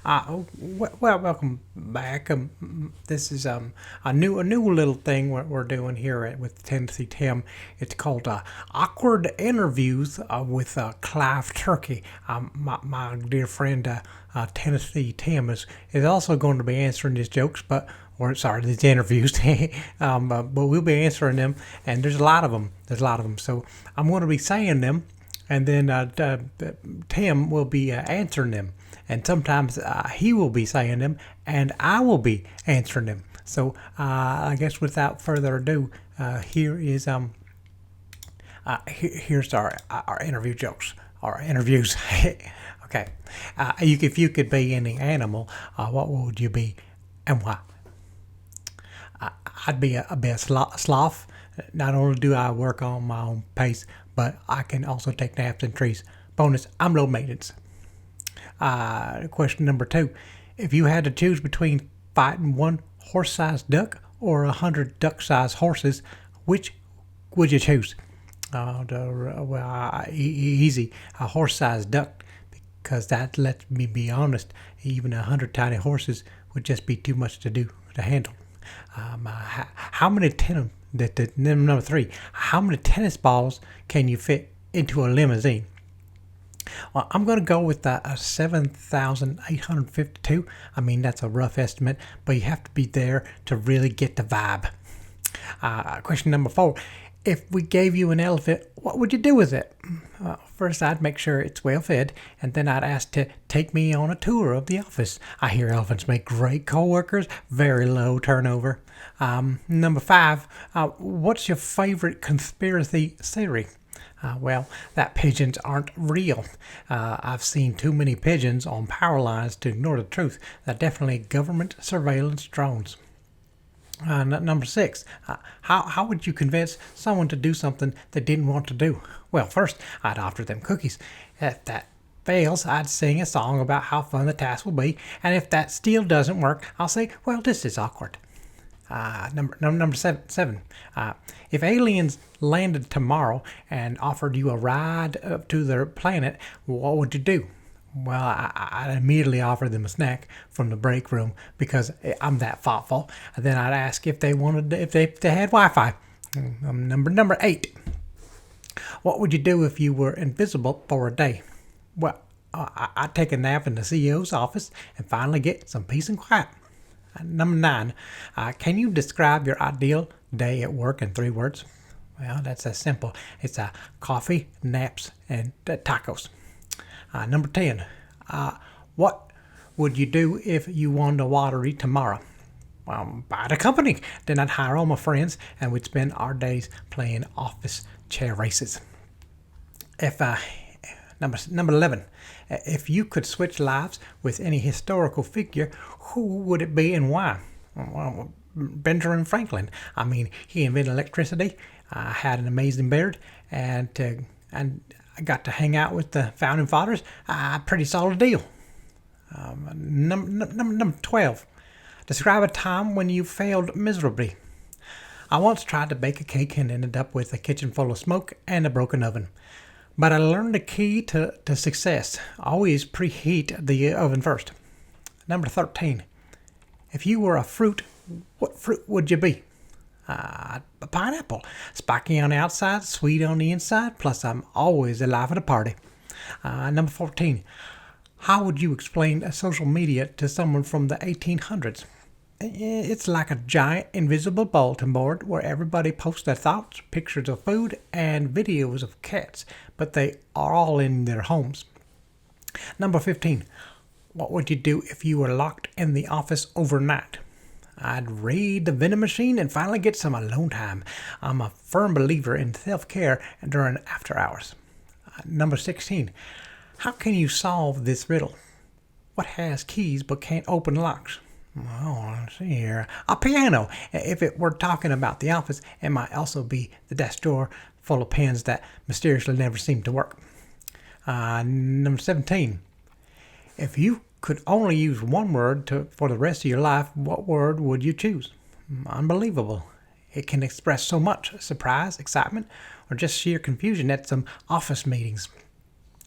Welcome back. This is a new little thing we're doing here with Tennessee Tim. It's called awkward interviews with Clive Turkey. My dear friend Tennessee Tim is also going to be answering these jokes, these interviews. But we'll be answering them, and there's a lot of them. So I'm going to be saying them, and then Tim will be answering them. And sometimes he will be saying them, and I will be answering them. So I guess without further ado, here's our interview jokes, our interviews. Okay, if you could be any animal, what would you be, and why? I'd be a sloth. Not only do I work on my own pace, but I can also take naps in trees. Bonus, I'm low maintenance. Question number 2. If you had to choose between fighting one horse-sized duck or 100 duck-sized horses, which would you choose? Easy. A horse-sized duck, because that lets me be honest. Even 100 tiny horses would just be too much to handle. How many number 3? How many tennis balls can you fit into a limousine? Well, I'm going to go with a 7,852. I mean, that's a rough estimate, but you have to be there to really get the vibe. Question number 4. If we gave you an elephant, what would you do with it? First, I'd make sure it's well fed, and then I'd ask to take me on a tour of the office. I hear elephants make great co-workers, very low turnover. Number 5, what's your favorite conspiracy theory? That pigeons aren't real. I've seen too many pigeons on power lines to ignore the truth. They're definitely government surveillance drones. Number 6, how would you convince someone to do something they didn't want to do? Well, first, I'd offer them cookies. If that fails, I'd sing a song about how fun the task will be. And if that still doesn't work, I'll say, well, this is awkward. Number seven. If aliens landed tomorrow and offered you a ride up to their planet, what would you do? Well, I'd immediately offer them a snack from the break room because I'm that thoughtful. And then I'd ask if they had Wi-Fi. Number 8. What would you do if you were invisible for a day? Well, I'd take a nap in the CEO's office and finally get some peace and quiet. Number 9, can you describe your ideal day at work in 3 words? Well, that's as simple. It's coffee, naps, and tacos. Number 10, what would you do if you won the lottery tomorrow? Well, buy the company. Then I'd hire all my friends, and we'd spend our days playing office chair races. Number 11, if you could switch lives with any historical figure, who would it be and why? Well, Benjamin Franklin. I mean, he invented electricity, had an amazing beard, and I got to hang out with the founding fathers. Pretty solid deal. Number 12, describe a time when you failed miserably. I once tried to bake a cake and ended up with a kitchen full of smoke and a broken oven. But I learned the key to success. Always preheat the oven first. Number 13. If you were a fruit, what fruit would you be? A pineapple. Spiky on the outside, sweet on the inside, plus I'm always the life of the party. Number 14. How would you explain social media to someone from the 1800s? It's like a giant invisible bulletin board where everybody posts their thoughts, pictures of food, and videos of cats, but they are all in their homes. Number 15. What would you do if you were locked in the office overnight? I'd raid the vending machine and finally get some alone time. I'm a firm believer in self-care during after hours. Number 16. How can you solve this riddle? What has keys but can't open locks? Oh, let's see here. A piano. If it were talking about the office, it might also be the desk drawer full of pens that mysteriously never seem to work. Number 17. If you could only use one word for the rest of your life, what word would you choose? Unbelievable. It can express so much surprise, excitement, or just sheer confusion at some office meetings.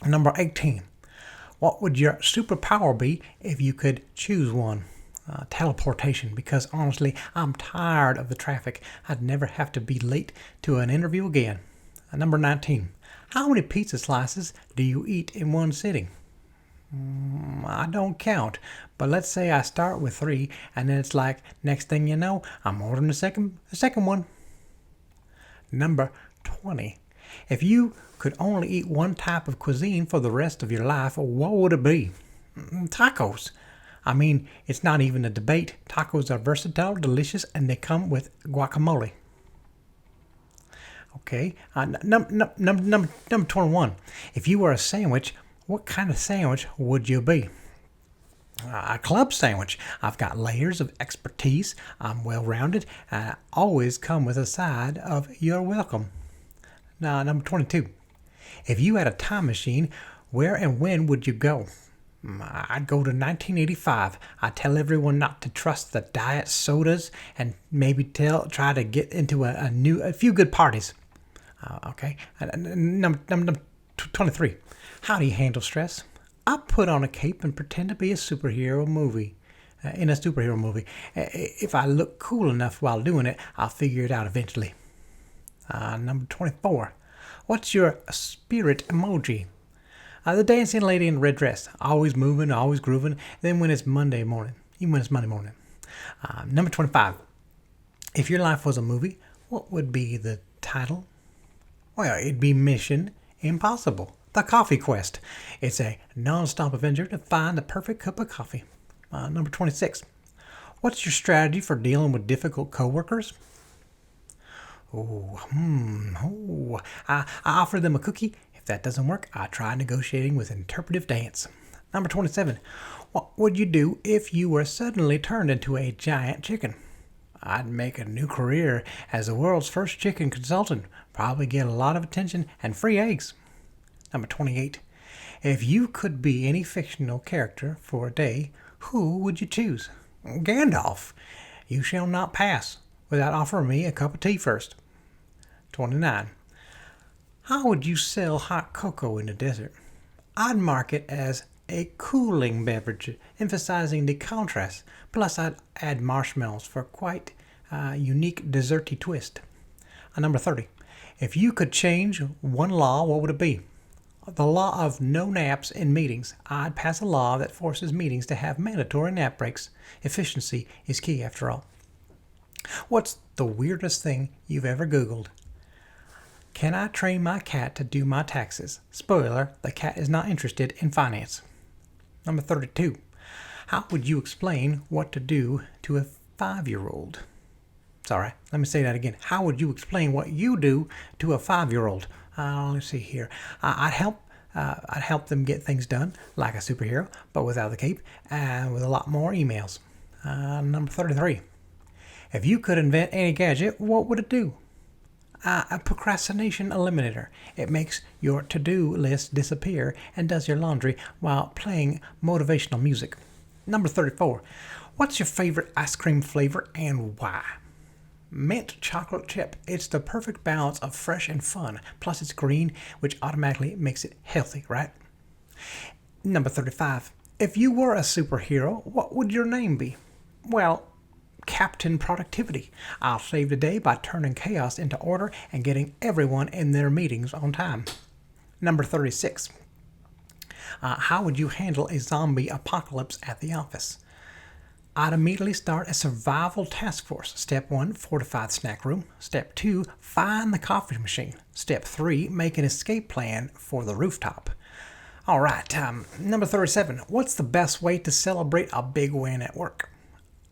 Number 18. What would your superpower be if you could choose one? Teleportation, because honestly, I'm tired of the traffic. I'd never have to be late to an interview again. Number 19. How many pizza slices do you eat in one sitting? I don't count, but let's say I start with 3, and then it's like next thing you know, I'm ordering the second one. Number 20. If you could only eat one type of cuisine for the rest of your life, what would it be? Tacos. I mean, it's not even a debate. Tacos are versatile, delicious, and they come with guacamole. Okay. Number 21. If you were a sandwich, what kind of sandwich would you be? A club sandwich. I've got layers of expertise. I'm well rounded. I always come with a side of "you're welcome." Now, number 22. If you had a time machine, where and when would you go? I'd go to 1985. I'd tell everyone not to trust the diet sodas and maybe try to get into a few good parties. Okay. Number 23. How do you handle stress? I put on a cape and pretend to be a superhero movie. In a superhero movie. If I look cool enough while doing it, I'll figure it out eventually. Number 24. What's your spirit emoji? The dancing lady in the red dress. Always moving, always grooving. Then when it's Monday morning. Even when it's Monday morning. Number 25. If your life was a movie, what would be the title? Well, it'd be Mission Impossible. The Coffee Quest. It's a non-stop adventure to find the perfect cup of coffee. Number 26. What's your strategy for dealing with difficult coworkers? I offer them a cookie. If that doesn't work, I try negotiating with interpretive dance. Number 27. What would you do if you were suddenly turned into a giant chicken? I'd make a new career as the world's first chicken consultant. Probably get a lot of attention and free eggs. Number 28. If you could be any fictional character for a day, who would you choose? Gandalf. You shall not pass without offering me a cup of tea first. 29. How would you sell hot cocoa in the desert? I'd mark it as a cooling beverage, emphasizing the contrast. Plus, I'd add marshmallows for quite a unique desserty twist. Number 30. If you could change one law, what would it be? The law of no naps in meetings. I'd pass a law that forces meetings to have mandatory nap breaks. Efficiency is key after all. What's the weirdest thing you've ever Googled? Can I train my cat to do my taxes? Spoiler, the cat is not interested in finance. Number 32. How would you explain what to do to a 5-year-old? Sorry, let me say that again. How would you explain what you do to a 5-year-old? Let's see here. I'd help them get things done like a superhero, but without the cape and with a lot more emails. Number 33. If you could invent any gadget, what would it do? A procrastination eliminator. It makes your to-do list disappear and does your laundry while playing motivational music. Number 34. What's your favorite ice cream flavor and why? Mint chocolate chip. It's the perfect balance of fresh and fun. Plus it's green, which automatically makes it healthy, right? Number 35. If you were a superhero, what would your name be? Well, Captain Productivity. I'll save the day by turning chaos into order and getting everyone in their meetings on time. Number 36. How would you handle a zombie apocalypse at the office? I'd immediately start a survival task force. Step 1, fortify the snack room. Step 2, find the coffee machine. Step 3, make an escape plan for the rooftop. All right, number 37. What's the best way to celebrate a big win at work?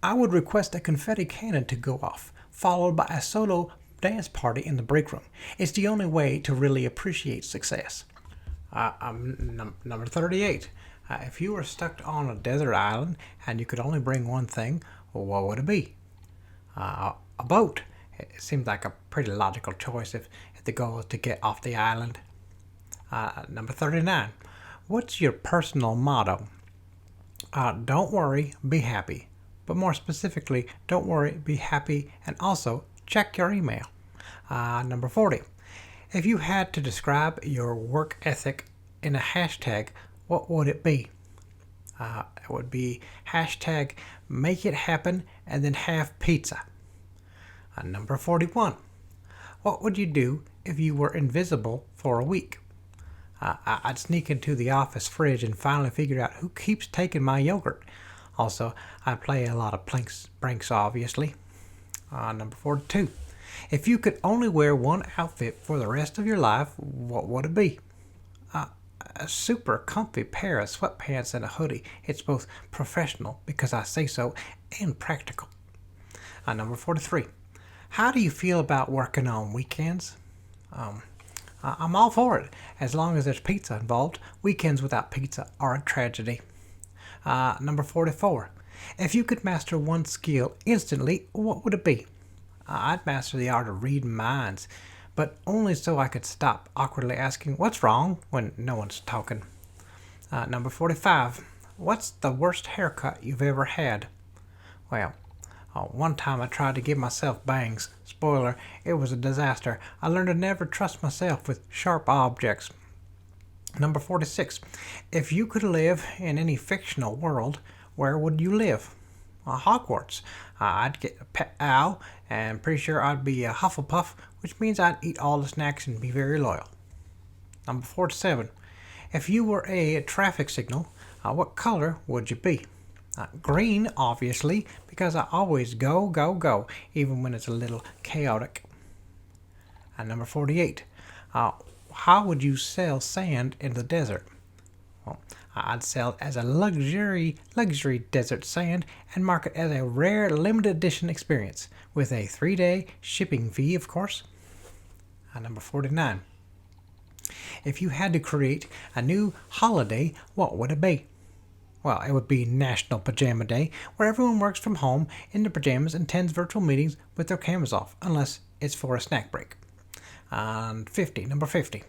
I would request a confetti cannon to go off, followed by a solo dance party in the break room. It's the only way to really appreciate success. Number 38. If you were stuck on a desert island and you could only bring one thing, what would it be? A boat. It seems like a pretty logical choice if the goal is to get off the island. Number 39. What's your personal motto? Don't worry, be happy. But more specifically, don't worry, be happy, and also check your email. Number 40. If you had to describe your work ethic in a hashtag, what would it be? It would be hashtag make it happen and then have pizza. Number 41. What would you do if you were invisible for a week? I'd sneak into the office fridge and finally figure out who keeps taking my yogurt. Also, I'd play a lot of pranks obviously. Number 42. If you could only wear one outfit for the rest of your life, what would it be? A super comfy pair of sweatpants and a hoodie. It's both professional, because I say so, and practical. Number 43. How do you feel about working on weekends? I'm all for it, as long as there's pizza involved. Weekends without pizza are a tragedy. Number 44. If you could master one skill instantly, what would it be? I'd master the art of reading minds, but only so I could stop awkwardly asking, "What's wrong?" when no one's talking. Number 45. What's the worst haircut you've ever had? Well, one time I tried to give myself bangs. Spoiler, it was a disaster. I learned to never trust myself with sharp objects. Number 46. If you could live in any fictional world, where would you live? Hogwarts. I'd get a pet owl, and I'm pretty sure I'd be a Hufflepuff, which means I'd eat all the snacks and be very loyal. Number 47. If you were a traffic signal, what color would you be? Green, obviously, because I always go, go, go, even when it's a little chaotic. Number 48. How would you sell sand in the desert? Well, I'd sell it as a luxury desert sand and market as a rare limited edition experience with a 3-day shipping fee, of course. Number 49. If you had to create a new holiday, what would it be? Well, it would be National Pajama Day, where everyone works from home in their pajamas and attends virtual meetings with their cameras off, unless it's for a snack break. Number 50.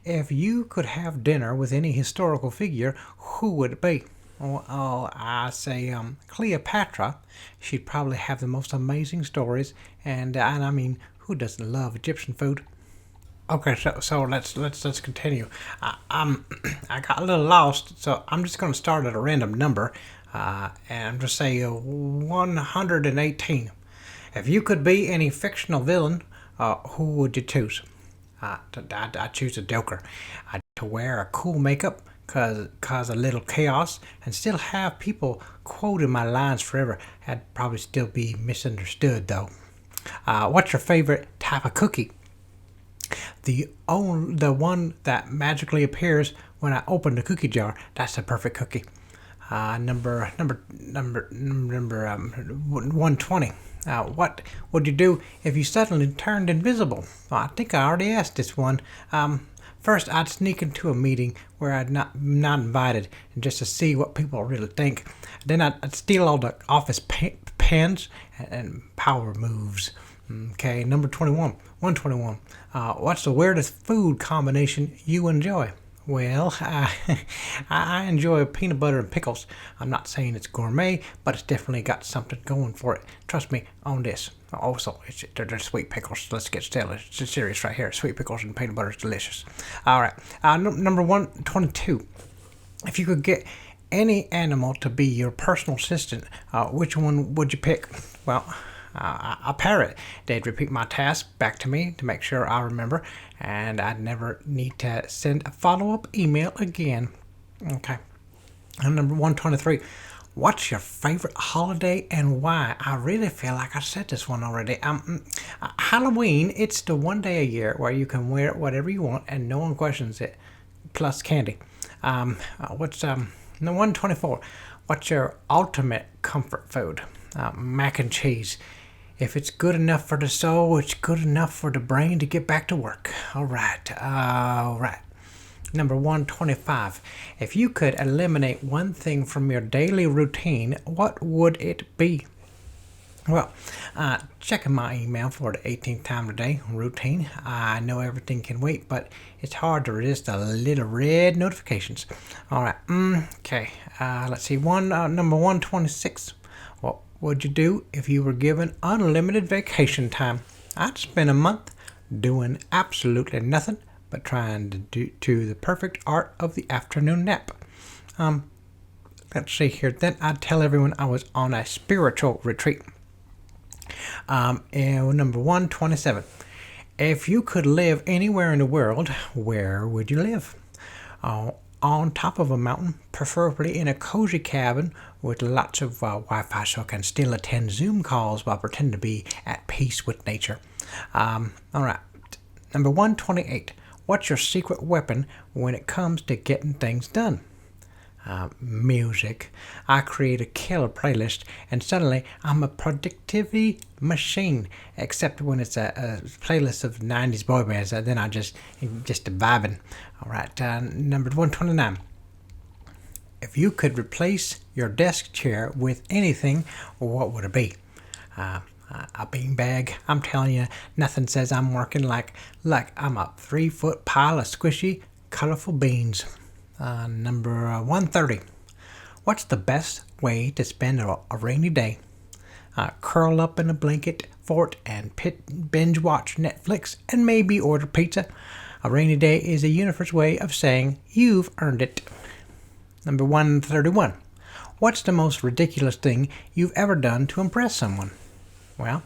If you could have dinner with any historical figure, who would it be? Well, I say Cleopatra. She'd probably have the most amazing stories, and I mean, who doesn't love Egyptian food? Okay, so let's continue. I got a little lost, so I'm just going to start at a random number, and just say 118. If you could be any fictional villain, who would you choose? I'd choose a Joker. To wear a cool makeup, cause a little chaos, and still have people quoting my lines forever. I'd probably still be misunderstood though. What's your favorite type of cookie? The one that magically appears when I open the cookie jar. That's the perfect cookie. Number 120. What would you do if you suddenly turned invisible? Well, I think I already asked this one. First, I'd sneak into a meeting where I'd not invited, just to see what people really think. Then I'd steal all the office pens and power moves. Okay, number 121. What's the weirdest food combination you enjoy? Well, I enjoy peanut butter and pickles. I'm not saying it's gourmet, but it's definitely got something going for it. Trust me on this. Also, they're sweet pickles. Let's get serious right here. Sweet pickles and peanut butter is delicious. All right. Number 122. If you could get any animal to be your personal assistant, which one would you pick? Well, a parrot. They'd repeat my task back to me to make sure I remember, and I'd never need to send a follow-up email again. Okay. And number 123. What's your favorite holiday and why? I really feel like I said this one already. Halloween, it's the one day a year where you can wear whatever you want and no one questions it, plus candy. What's no 124. What's your ultimate comfort food? Mac and cheese. If it's good enough for the soul, it's good enough for the brain to get back to work. All right. Number 125. If you could eliminate one thing from your daily routine, what would it be? Well, checking my email for the 18th time today routine. I know everything can wait, but it's hard to resist the little red notifications. All right. Okay. Let's see. Number 126. What would you do if you were given unlimited vacation time? I'd spend a month doing absolutely nothing but trying to do the perfect art of the afternoon nap. Let's see here. Then I'd tell everyone I was on a spiritual retreat. And number 127. If you could live anywhere in the world, where would you live? On top of a mountain, preferably in a cozy cabin with lots of Wi-Fi so I can still attend Zoom calls while pretending to be at peace with nature. All right. Number 128. What's your secret weapon when it comes to getting things done? Music. I create a killer playlist and suddenly I'm a productivity machine. Except when it's a playlist of 90s boy bands, then I just vibing. All right, number 129. If you could replace your desk chair with anything, what would it be? A beanbag. I'm telling you, nothing says I'm working like I'm a 3-foot pile of squishy, colorful beans. Number 130. What's the best way to spend a rainy day? Curl up in a blanket fort and binge watch Netflix and maybe order pizza. A rainy day is a universe way of saying you've earned it. Number 131. What's the most ridiculous thing you've ever done to impress someone? Well,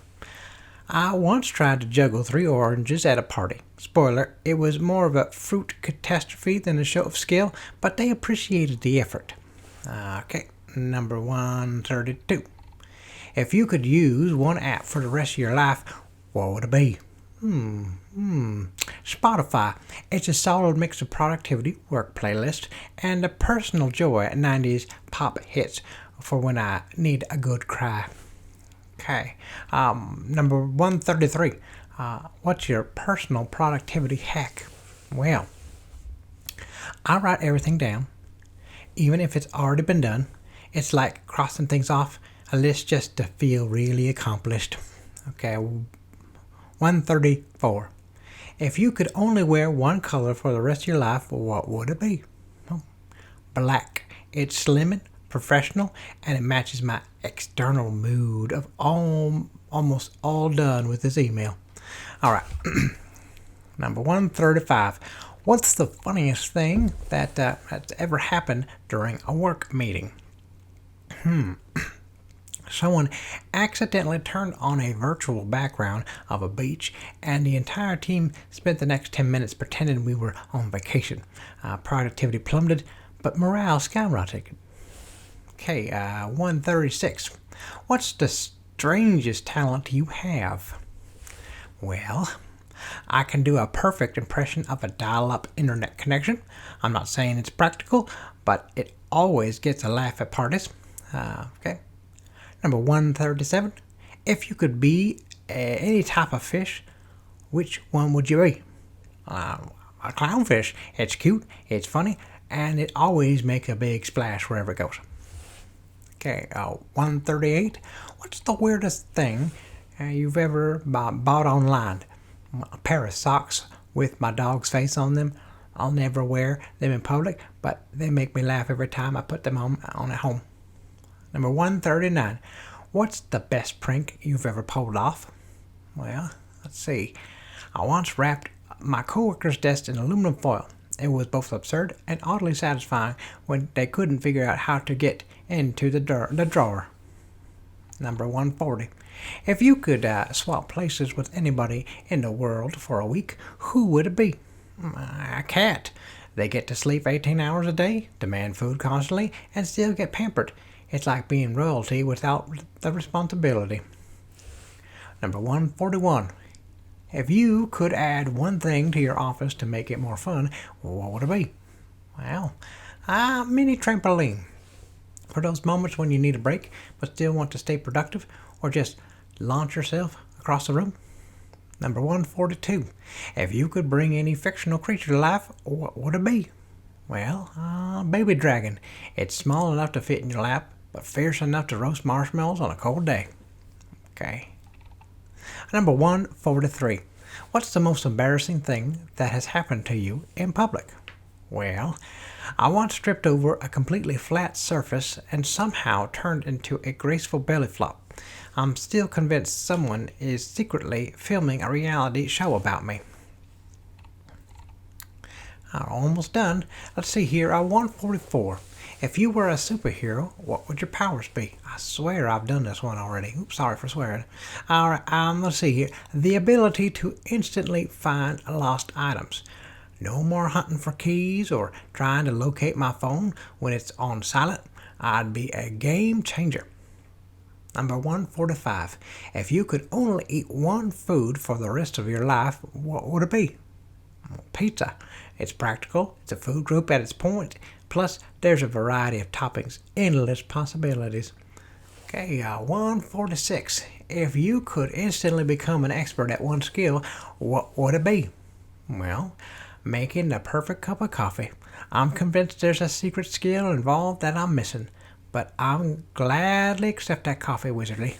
I once tried to juggle 3 oranges at a party. Spoiler, it was more of a fruit catastrophe than a show of skill, but they appreciated the effort. Okay, number 132. If you could use one app for the rest of your life, what would it be? Spotify. It's a solid mix of productivity, work playlist, and a personal joy at 90s pop hits for when I need a good cry. Okay, number 133. What's your personal productivity hack? Well, I write everything down, even if it's already been done. It's like crossing things off a list just to feel really accomplished. Okay, 134. If you could only wear one color for the rest of your life, what would it be? Oh, black. It's slimming, professional, and it matches my external mood of almost all done with this email. All right. Number 135. What's the funniest thing that's ever happened during a work meeting? Someone accidentally turned on a virtual background of a beach, and the entire team spent the next 10 minutes pretending we were on vacation. Productivity plummeted, but morale skyrocketed. Okay, 136. What's the strangest talent you have? Well, I can do a perfect impression of a dial-up internet connection. I'm not saying it's practical, but it always gets a laugh at parties. Okay. Number 137. If you could be any type of fish, which one would you be? A clownfish. It's cute, it's funny, and it always makes a big splash wherever it goes. Okay, 138. What's the weirdest thing you've ever bought online? A pair of socks with my dog's face on them. I'll never wear them in public, but they make me laugh every time I put them on at home. Number 139. What's the best prank you've ever pulled off? Well, let's see. I once wrapped my coworker's desk in aluminum foil. It was both absurd and oddly satisfying when they couldn't figure out how to get into the drawer. Number 140. If you could swap places with anybody in the world for a week, who would it be? A cat. They get to sleep 18 hours a day, demand food constantly, and still get pampered. It's like being royalty without the responsibility. Number 141. If you could add one thing to your office to make it more fun, what would it be? Well, a mini trampoline. For those moments when you need a break but still want to stay productive, or just launch yourself across the room. Number 142. If you could bring any fictional creature to life, what would it be? Well, a baby dragon. It's small enough to fit in your lap, but fierce enough to roast marshmallows on a cold day. Okay. Number 143. What's the most embarrassing thing that has happened to you in public? Well, I once tripped over a completely flat surface and somehow turned into a graceful belly flop. I'm still convinced someone is secretly filming a reality show about me. Almost done. Let's see here. 144. If you were a superhero, what would your powers be? I swear I've done this one already. Oops, sorry for swearing. All right, let's see here. The ability to instantly find lost items. No more hunting for keys or trying to locate my phone when it's on silent. I'd be a game changer. Number 145. If you could only eat one food for the rest of your life, what would it be? Pizza. It's practical, it's a food group at its point, plus there's a variety of toppings, endless possibilities. Okay, 146. If you could instantly become an expert at one skill, what would it be? Well, making the perfect cup of coffee. I'm convinced there's a secret skill involved that I'm missing, but I'm gladly accept that coffee wizardly.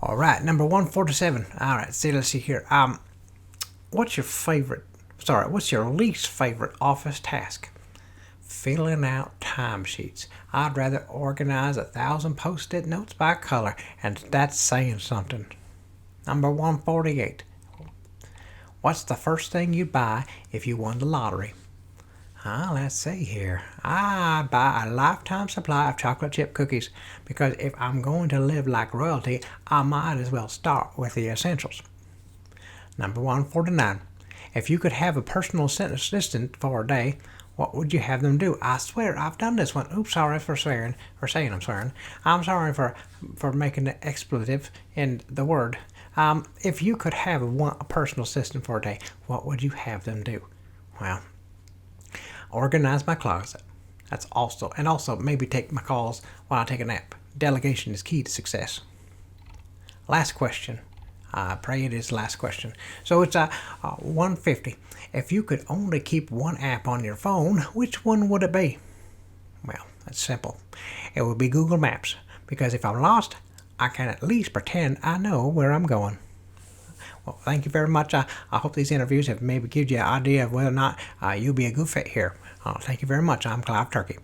All right, number 147. All right, let's see here. What's your least favorite office task? Filling out timesheets. I'd rather organize 1,000 post-it notes by color, and that's saying something. Number 148. What's the first thing you'd buy if you won the lottery? Let's see here. I'd buy a lifetime supply of chocolate chip cookies, because if I'm going to live like royalty, I might as well start with the essentials. Number 149. If you could have a personal assistant for a day, what would you have them do? I swear I've done this one. Oops, sorry for swearing, for saying I'm swearing. I'm sorry for making the expletive in the word. If you could have a personal assistant for a day, what would you have them do? Well, organize my closet. That's also maybe take my calls while I take a nap. Delegation is key to success. Last question. I pray it is the last question. So it's 150. If you could only keep one app on your phone, which one would it be? Well, that's simple. It would be Google Maps, because if I'm lost, I can at least pretend I know where I'm going. Well, thank you very much. I hope these interviews have maybe given you an idea of whether or not you'll be a good fit here. Thank you very much. I'm Clive Turkey.